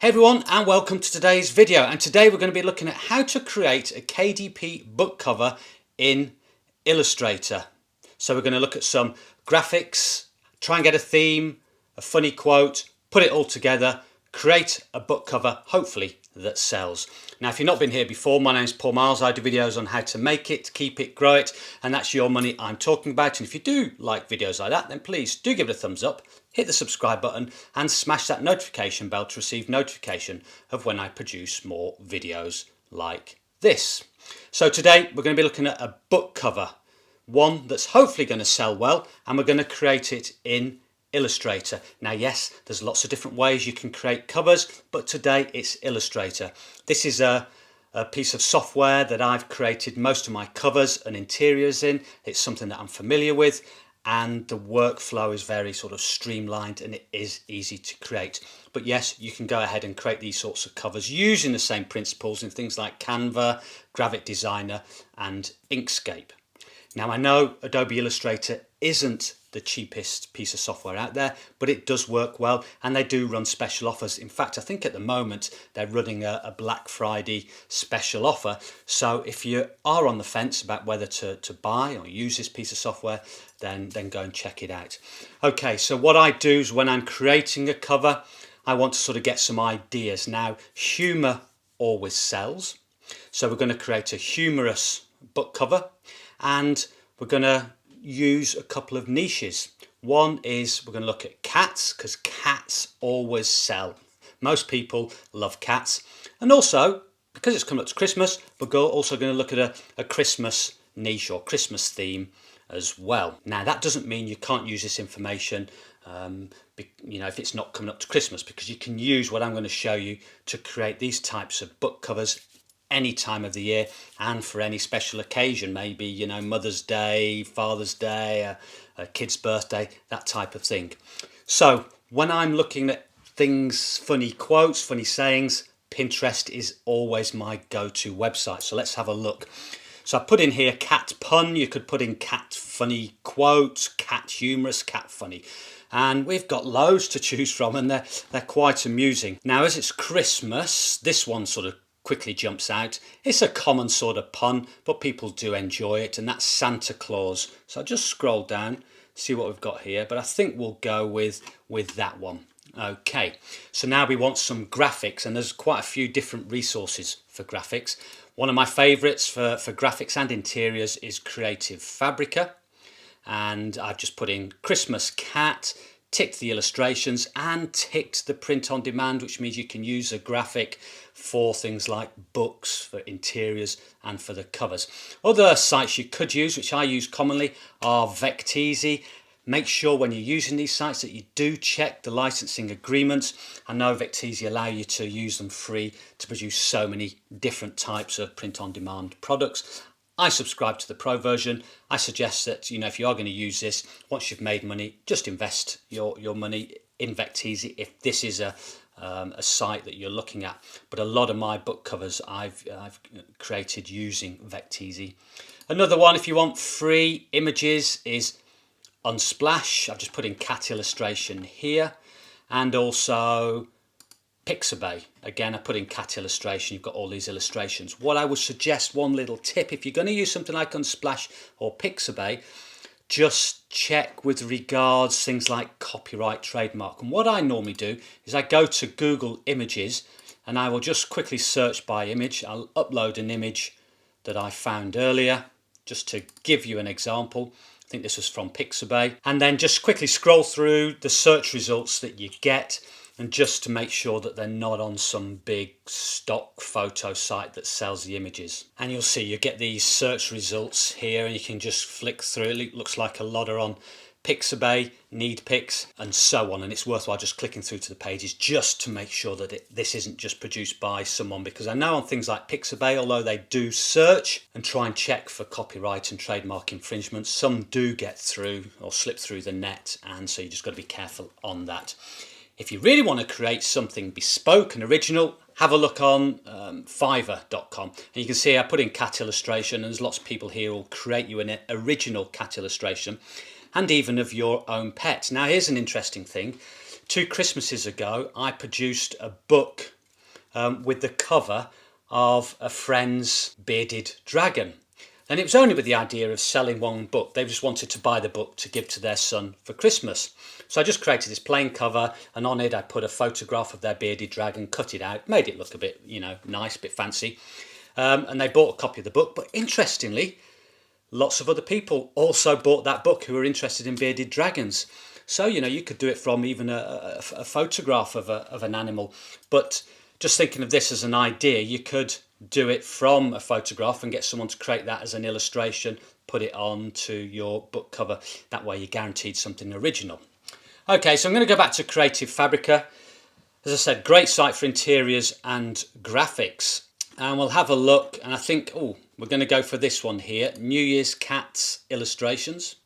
Hey everyone, and welcome to today's video. And today we're going to be looking at how to create a KDP book cover in Illustrator. So we're going to look at some graphics, try and get a theme, a funny quote, put it all together, create a book cover, hopefully that sells. Now, if you've not been here before, my name is Marles. I do videos on how to make it, keep it, grow it, and that's your money I'm talking about. And if you do like videos like that, then please do give it a thumbs up, hit the subscribe button and smash that notification bell to receive notification of when I produce more videos like this. So today we're going to be looking at a book cover, one that's hopefully going to sell well, and we're going to create it in Illustrator. Now, yes, there's lots of different ways you can create covers, but today it's Illustrator. This is a piece of software that I've created most of my covers and interiors in. It's something that I'm familiar with, and the workflow is very sort of streamlined and it is easy to create. But yes, you can go ahead and create these sorts of covers using the same principles in things like Canva, Gravit Designer and Inkscape. Now, I know Adobe Illustrator isn't the cheapest piece of software out there, but it does work well and they do run special offers. In fact, I think at the moment they're running a Black Friday special offer. So if you are on the fence about whether to buy or use this piece of software, then go and check it out. Okay, so what I do is when I'm creating a cover, I want to sort of get some ideas. Now, humour always sells. So we're going to create a humorous book cover, and we're going to use a couple of niches. One is we're going to look at cats, because cats always sell. Most people love cats. And also, because it's coming up to Christmas, we're also going to look at a Christmas niche or Christmas theme as well. Now, that doesn't mean you can't use this information if it's not coming up to Christmas, because you can use what I'm going to show you to create these types of book covers any time of the year and for any special occasion, maybe Mother's Day, Father's Day, a kid's birthday, that type of thing. So when I'm looking at things, funny quotes, funny sayings, Pinterest is always my go-to website. So let's have a look. So I put in here cat pun. You could put in cat funny quotes, cat humorous, cat funny. And we've got loads to choose from, and they're quite amusing. Now, as it's Christmas, this one sort of quickly jumps out. It's a common sort of pun, but people do enjoy it, and that's Santa Claus. So I'll just scroll down, see what we've got here, but I think we'll go with that one. Okay, so now we want some graphics, and there's quite a few different resources for graphics. One of my favorites for graphics and interiors is Creative Fabrica, and I've just put in Christmas cat, ticked the illustrations and ticked the print on demand, which means you can use a graphic for things like books, for interiors and for the covers. Other sites you could use, which I use commonly, are Vecteezy. Make sure when you're using these sites that you do check the licensing agreements. I know Vecteezy allow you to use them free to produce so many different types of print on demand products. I subscribe to the pro version. I suggest that if you are going to use this, once you've made money, just invest your money in Vecteezy if this is a site that you're looking at. But a lot of my book covers I've created using Vecteezy. Another one, if you want free images, is Unsplash. I've just put in cat illustration here, and also Pixabay. Again, I put in cat illustration. You've got all these illustrations. What I would suggest, one little tip, if you're going to use something like Unsplash or Pixabay, just check with regards things like copyright, trademark. And what I normally do is I go to Google Images and I will just quickly search by image. I'll upload an image that I found earlier, just to give you an example. I think this was from Pixabay. And then just quickly scroll through the search results that you get, and just to make sure that they're not on some big stock photo site that sells the images. And you'll see you get these search results here, and you can just flick through. It looks like a lot are on Pixabay, Needpix, and so on. And it's worthwhile just clicking through to the pages just to make sure that this isn't just produced by someone, because I know on things like Pixabay, although they do search and try and check for copyright and trademark infringements, some do get through or slip through the net, and so you just got to be careful on that. If you really want to create something bespoke and original, have a look on Fiverr.com. And you can see I put in cat illustration, and there's lots of people here who will create you an original cat illustration, and even of your own pet. Now, here's an interesting thing. 2 Christmases ago, I produced a book with the cover of a friend's bearded dragon. And it was only with the idea of selling one book. They just wanted to buy the book to give to their son for Christmas. So I just created this plain cover, and on it I put a photograph of their bearded dragon, cut it out, made it look a bit, nice, a bit fancy. And they bought a copy of the book. But interestingly, lots of other people also bought that book who were interested in bearded dragons. So, you could do it from even a photograph of an animal. But just thinking of this as an idea, you could do it from a photograph and get someone to create that as an illustration, put it onto your book cover. That way you're guaranteed something original. Okay, so I'm going to go back to Creative Fabrica. As I said, great site for interiors and graphics. And we'll have a look, and I think, we're going to go for this one here, New Year's Cats Illustrations.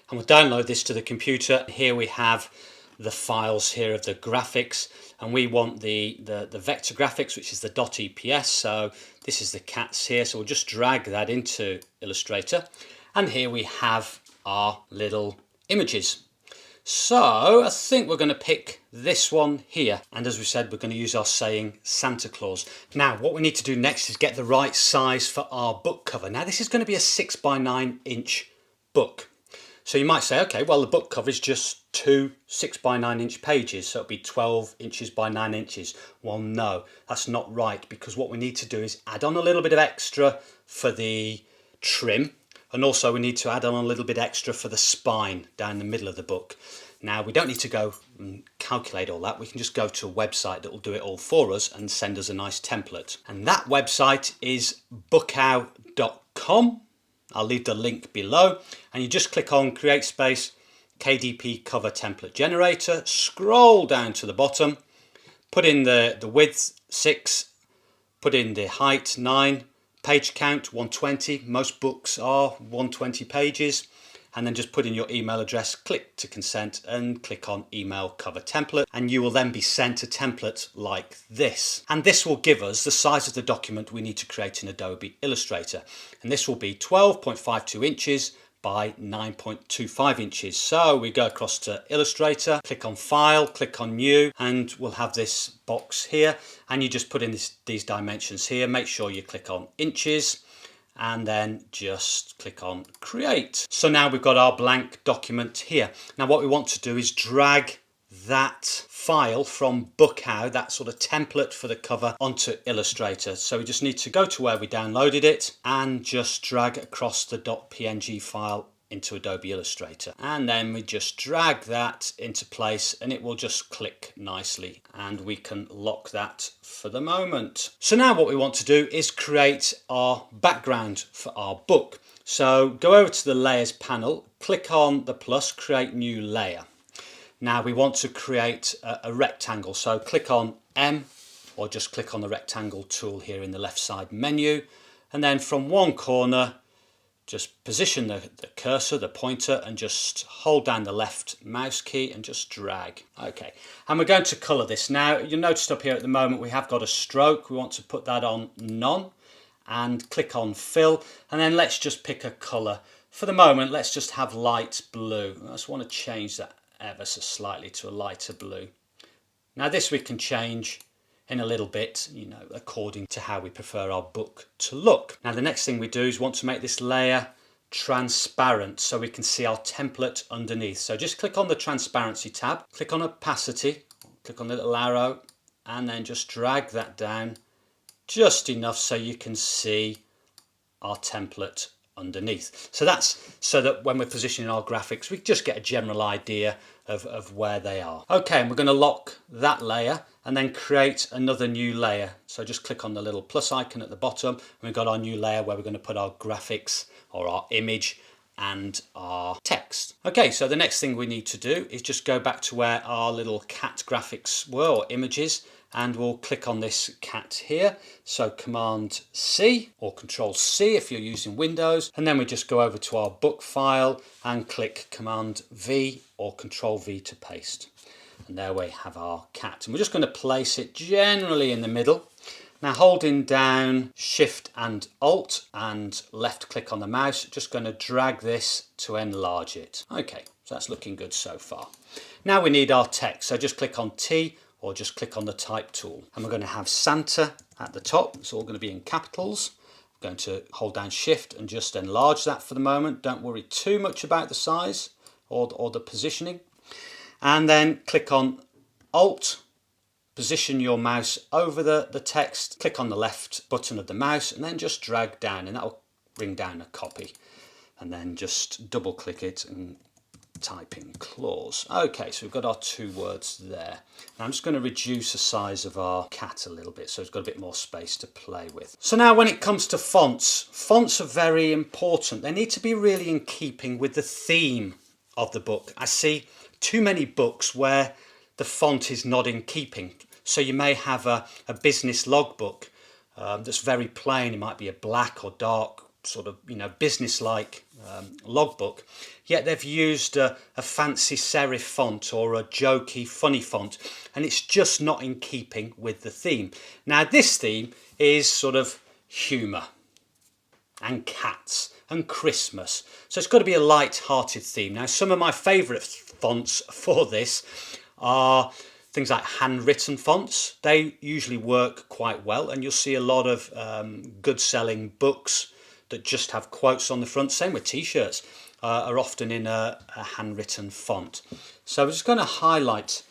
And we'll download this to the computer. Here we have the files here of the graphics, and we want the vector graphics, which is the .eps. So this is the cats here, so we'll just drag that into Illustrator, and here we have our little images. So I think we're going to pick this one here, and as we said, we're going to use our saying Santa Claus. Now what we need to do next is get the right size for our book cover. Now this is going to be a 6x9 inch book. So you might say, okay, well the book cover is just two 6x9 inch pages, so it'll be 12 inches by 9 inches. Well no, that's not right, because what we need to do is add on a little bit of extra for the trim, and also we need to add on a little bit extra for the spine down the middle of the book. Now we don't need to go and calculate all that, we can just go to a website that will do it all for us and send us a nice template. And that website is bookow.com. I'll leave the link below, and you just click on Create Space KDP Cover Template Generator, scroll down to the bottom, put in the width 6, put in the height 9, page count 120, most books are 120 pages, and then just put in your email address, click to consent and click on Email Cover Template, and you will then be sent a template like this. And this will give us the size of the document we need to create in Adobe Illustrator. And this will be 12.52 inches by 9.25 inches. So we go across to Illustrator, click on File, click on New, and we'll have this box here. And you just put in these dimensions here. Make sure you click on inches, and then just click on Create. So now we've got our blank document here. Now what we want to do is drag that file from Bookow, that sort of template for the cover, onto Illustrator. So we just need to go to where we downloaded it and just drag across the .png file into Adobe Illustrator, and then we just drag that into place and it will just click nicely, and we can lock that for the moment. So now what we want to do is create our background for our book. So go over to the Layers panel, click on the plus, create new layer. Now we want to create a rectangle, so click on M, or just click on the rectangle tool here in the left side menu, and then from one corner just position the cursor, the pointer, and just hold down the left mouse key and just drag. Okay, and we're going to colour this. Now you'll notice up here at the moment we have got a stroke. We want to put that on none and click on fill, and then let's just pick a colour. For the moment let's just have light blue. I just want to change that ever so slightly to a lighter blue. Now this we can change in a little bit, according to how we prefer our book to look. Now the next thing we do is want to make this layer transparent so we can see our template underneath. So just click on the transparency tab, click on opacity, click on the little arrow, and then just drag that down just enough so you can see our template underneath. So that's so that when we're positioning our graphics we just get a general idea of where they are. Okay, and we're going to lock that layer and then create another new layer. So just click on the little plus icon at the bottom, and we've got our new layer where we're going to put our graphics or our image and our text. Okay, so the next thing we need to do is just go back to where our little cat graphics were, or images, and we'll click on this cat here. So Command C or Control C if you're using Windows, and then we just go over to our book file and click Command V or Control V to paste. And there we have our cat, and we're just going to place it generally in the middle. Now holding down Shift and Alt and left click on the mouse, just going to drag this to enlarge it. Okay, so that's looking good so far. Now we need our text, so just click on T or just click on the type tool. And we're going to have Santa at the top. It's all going to be in capitals. I'm going to hold down Shift and just enlarge that for the moment. Don't worry too much about the size or the positioning. And then click on Alt, position your mouse over the text, click on the left button of the mouse and then just drag down, and that'll bring down a copy. And then just double click it and type in clause. Okay, so we've got our 2 words there. Now I'm just going to reduce the size of our cat a little bit so it's got a bit more space to play with. So now when it comes to fonts, fonts are very important. They need to be really in keeping with the theme of the book. I see too many books where the font is not in keeping. So you may have a business logbook that's very plain. It might be a black or dark sort of, business-like logbook, yet they've used a fancy serif font or a jokey, funny font, and it's just not in keeping with the theme. Now this theme is sort of humour and cats and Christmas, so it's got to be a light-hearted theme. Now some of my favourite fonts for this are things like handwritten fonts. They usually work quite well, and you'll see a lot of good-selling books that just have quotes on the front. Same with t-shirts, are often in a handwritten font. So we're just going to highlight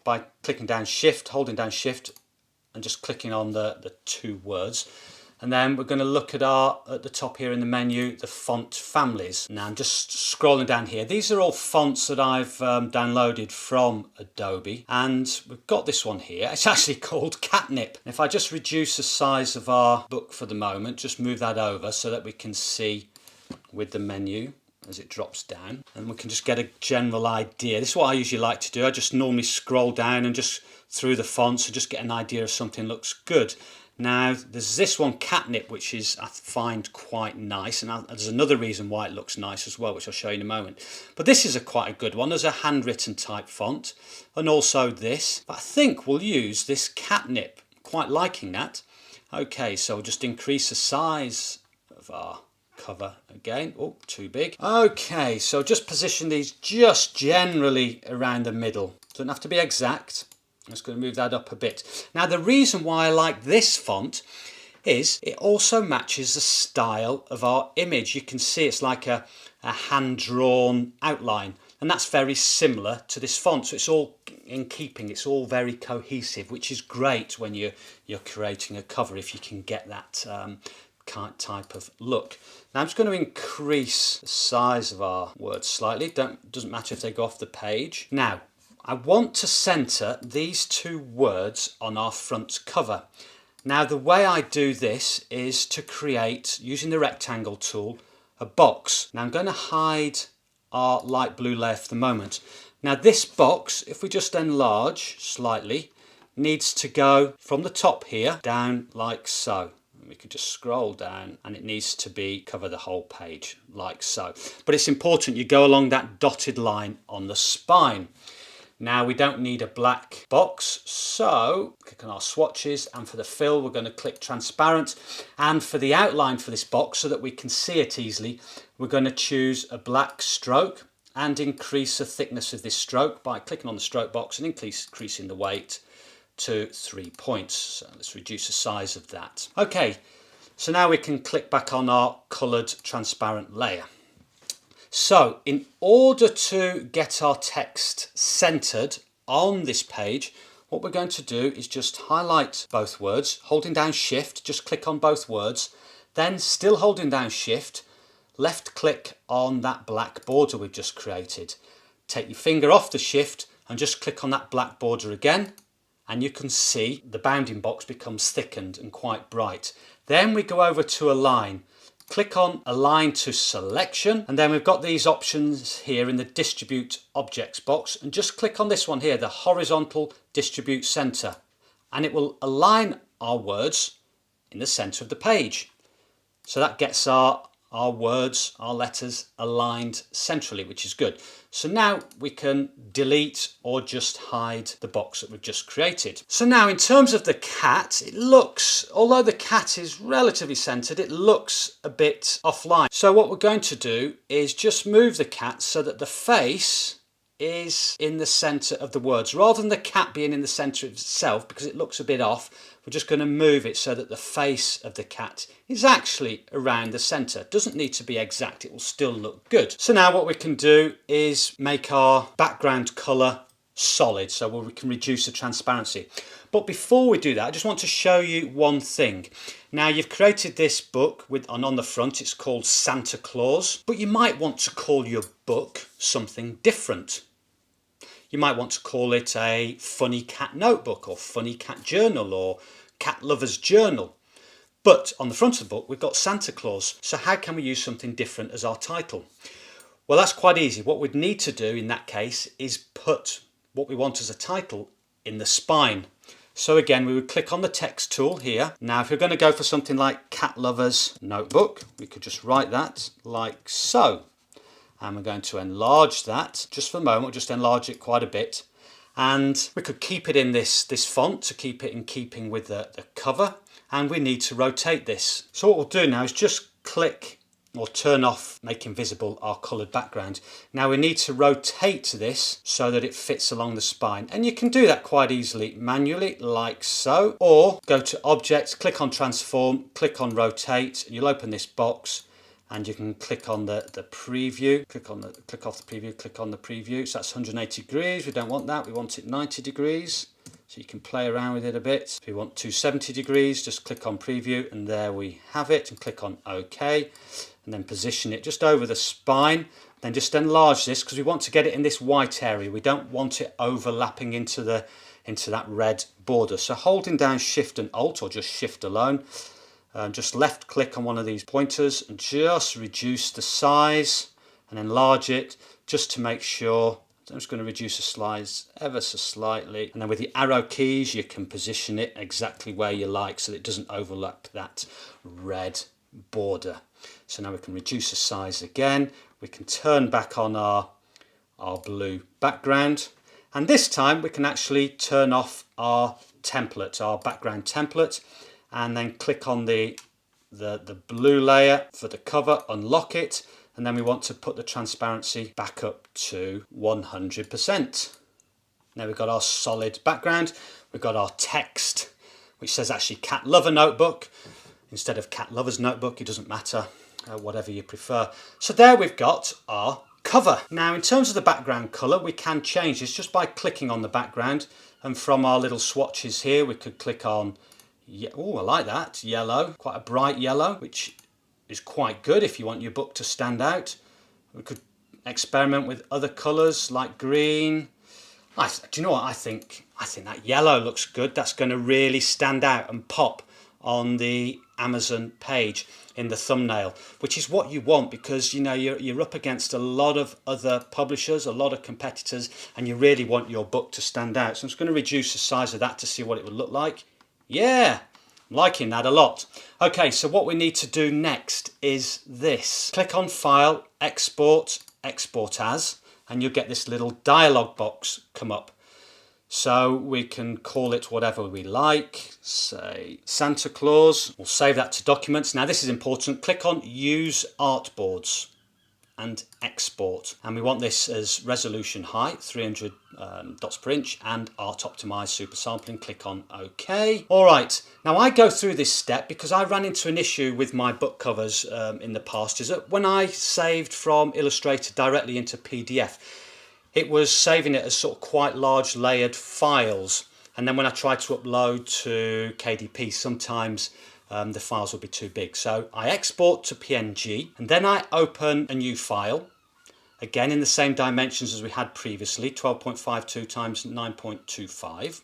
by clicking down Shift, holding down Shift and just clicking on the 2 words. And then we're going to look at the top here in the menu, the font families. Now I'm just scrolling down here. These are all fonts that I've downloaded from Adobe, and we've got this one here. It's actually called Catnip. If I just reduce the size of our book for the moment, just move that over so that we can see with the menu as it drops down, and we can just get a general idea. This is what I usually like to do. I just normally scroll down and just through the fonts and just get an idea if something looks good. Now there's this one, Catnip, which is I find quite nice, and there's another reason why it looks nice as well, which I'll show you in a moment. But this is quite a good one. There's a handwritten type font, and also this. But I think we'll use this Catnip. Quite liking that. Okay, so we'll just increase the size of our cover again. Oh, too big. Okay, so just position these just generally around the middle. Doesn't have to be exact. I'm just going to move that up a bit. Now the reason why I like this font is it also matches the style of our image. You can see it's like a hand-drawn outline, and that's very similar to this font. So it's all in keeping, it's all very cohesive, which is great when you're creating a cover, if you can get that type of look. Now I'm just going to increase the size of our words slightly. Doesn't matter if they go off the page. Now I want to centre these 2 words on our front cover. Now the way I do this is to create, using the rectangle tool, a box. Now I'm going to hide our light blue layer for the moment. Now this box, if we just enlarge slightly, needs to go from the top here down like so. We could just scroll down and it needs to cover the whole page like so. But it's important you go along that dotted line on the spine. Now we don't need a black box, so click on our swatches, and for the fill we're going to click transparent, and for the outline for this box so that we can see it easily, we're going to choose a black stroke and increase the thickness of this stroke by clicking on the stroke box and increasing the weight to 3 points. So let's reduce the size of that. Okay, so now we can click back on our coloured transparent layer. So in order to get our text centered on this page, what we're going to do is just highlight both words, holding down Shift, just click on both words, then still holding down Shift, left click on that black border we've just created. Take your finger off the Shift and just click on that black border again, and you can see the bounding box becomes thickened and quite bright. Then we go over to Align. Click on Align to Selection, and then we've got these options here in the Distribute Objects box, and just click on this one here, the Horizontal Distribute Center, and it will align our words in the center of the page. So that gets our words, our letters aligned centrally, which is good. So now we can delete or just hide the box that we've just created. So now in terms of the cat, it looks, although the cat is relatively centered, it looks a bit offline. So what we're going to do is just move the cat so that the face is in the center of the words. Rather than the cat being in the center of itself, because it looks a bit off, we're just going to move it so that the face of the cat is actually around the center. It doesn't need to be exact, it will still look good. So now what we can do is make our background color solid, so we can reduce the transparency. But before we do that, I just want to show you one thing. Now, you've created this book and on the front it's called Santa Claus, but you might want to call your book something different. You might want to call it a funny cat notebook or funny cat journal or cat lover's journal. But on the front of the book we've got Santa Claus, so how can we use something different as our title? Well, that's quite easy. What we'd need to do in that case is put what we want as a title in the spine. So again, we would click on the text tool here. Now, if you're going to go for something like Cat Lover's Notebook, we could just write that like so. And we're going to enlarge that just for a moment, just enlarge it quite a bit. And we could keep it in this font to keep it in keeping with the cover. And we need to rotate this. So what we'll do now is just click or turn off making visible our coloured background. Now we need to rotate this so that it fits along the spine, and you can do that quite easily manually like so, or go to Object, click on Transform, click on Rotate, and you'll open this box and you can click on the preview, click off the preview, click on the preview. So that's 180 degrees. We don't want that, we want it 90 degrees. So you can play around with it a bit. If you want 270 degrees, just click on preview and there we have it, and click on OK. And then position it just over the spine. Then just enlarge this because we want to get it in this white area. We don't want it overlapping into that red border. So holding down Shift and Alt, or just Shift alone, just left click on one of these pointers and just reduce the size and enlarge it just to make sure. I'm just going to reduce the size ever so slightly, and then with the arrow keys you can position it exactly where you like so that it doesn't overlap that red border. So now we can reduce the size again. We can turn back on our blue background, and this time we can actually turn off our template, our background template, and then click on the blue layer for the cover, unlock it, and then we want to put the transparency back up to 100%. Now we've got our solid background, we've got our text, which says actually Cat Lover Notebook instead of Cat Lover's Notebook. It doesn't matter, whatever you prefer. So there we've got our cover. Now in terms of the background colour, we can change this just by clicking on the background, and from our little swatches here we could click on, oh I like that, yellow, quite a bright yellow, which is quite good if you want your book to stand out. We could experiment with other colours like green. Do you know what, I think that yellow looks good. That's going to really stand out and pop on the Amazon page in the thumbnail, which is what you want, because you know you're up against a lot of other publishers, a lot of competitors, and you really want your book to stand out. So I'm just going to reduce the size of that to see what it would look like. Yeah, I'm liking that a lot. Okay, so what we need to do next is this. Click on File, Export, Export As, and you'll get this little dialog box come up. So we can call it whatever we like, say Santa Claus. We'll save that to Documents. Now this is important. Click on Use Artboards and Export. And we want this as resolution height, 300 dots per inch, and art optimized super sampling. Click on OK. All right, now I go through this step because I ran into an issue with my book covers in the past, is that when I saved from Illustrator directly into PDF, it was saving it as sort of quite large layered files, and then when I tried to upload to KDP, sometimes the files will be too big. So I export to PNG, and then I open a new file, again in the same dimensions as we had previously, 12.52 times 9.25.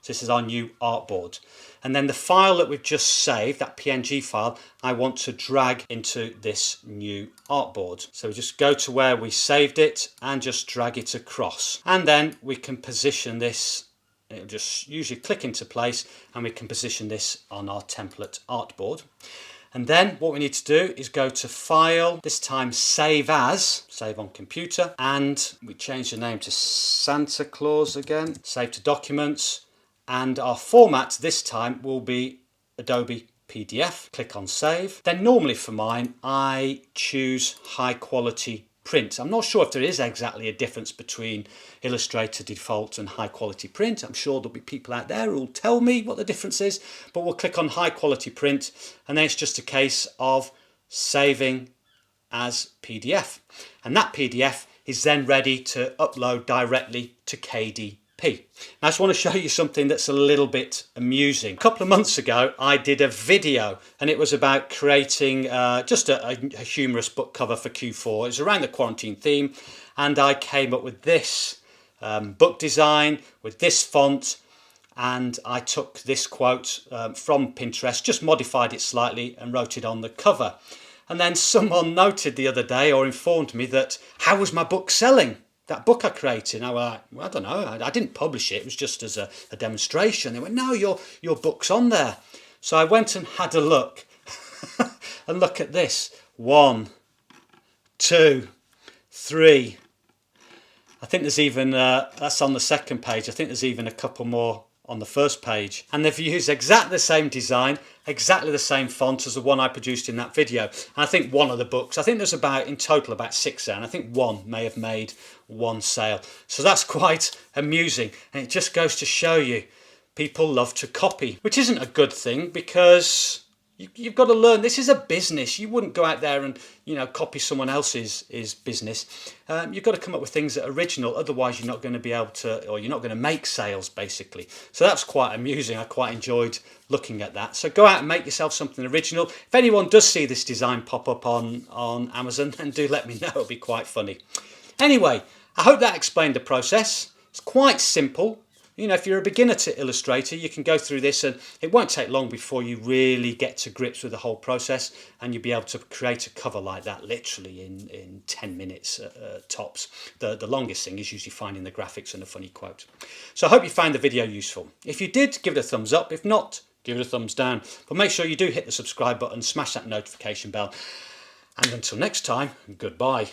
So this is our new artboard. And then the file that we've just saved, that PNG file, I want to drag into this new artboard. So we just go to where we saved it and just drag it across. And then we can position this, it'll just usually click into place, and we can position this on our template artboard. And then what we need to do is go to File, this time Save As, save on computer, and we change the name to Santa Claus again, save to Documents, and our format this time will be Adobe PDF. Click on Save. Then normally for mine, I choose high quality print. I'm not sure if there is exactly a difference between Illustrator default and high quality print. I'm sure there'll be people out there who'll tell me what the difference is, but we'll click on high quality print, and then it's just a case of saving as PDF, and that PDF is then ready to upload directly to KDP. Now I just want to show you something that's a little bit amusing. A couple of months ago I did a video, and it was about creating just a humorous book cover for Q4. It was around the quarantine theme, and I came up with this book design with this font, and I took this quote from Pinterest, just modified it slightly and wrote it on the cover. And then someone noted the other day, or informed me, that how was my book selling? That book I created. And I was like, well, I don't know. I didn't publish it. It was just as a demonstration. They went, no, your book's on there. So I went and had a look. And look at this. 1, 2, 3. I think there's even, that's on the second page. I think there's even a couple more on the first page, and they've used exactly the same design, exactly the same font as the one I produced in that video. And I think one of the books, I think there's about in total about 6 there, and I think one may have made 1 sale. So that's quite amusing, and it just goes to show you people love to copy, which isn't a good thing, because you've got to learn. This is a business. You wouldn't go out there and copy someone else's business. You've got to come up with things that are original. Otherwise, you're not going to be able to, or you're not going to make sales, basically. So that's quite amusing. I quite enjoyed looking at that. So go out and make yourself something original. If anyone does see this design pop up on Amazon, then do let me know. It'll be quite funny. Anyway, I hope that explained the process. It's quite simple. If you're a beginner to Illustrator, you can go through this, and it won't take long before you really get to grips with the whole process, and you'll be able to create a cover like that literally in 10 minutes tops. The longest thing is usually finding the graphics and a funny quote. So I hope you found the video useful. If you did, give it a thumbs up. If not, give it a thumbs down. But make sure you do hit the subscribe button, smash that notification bell. And until next time, goodbye.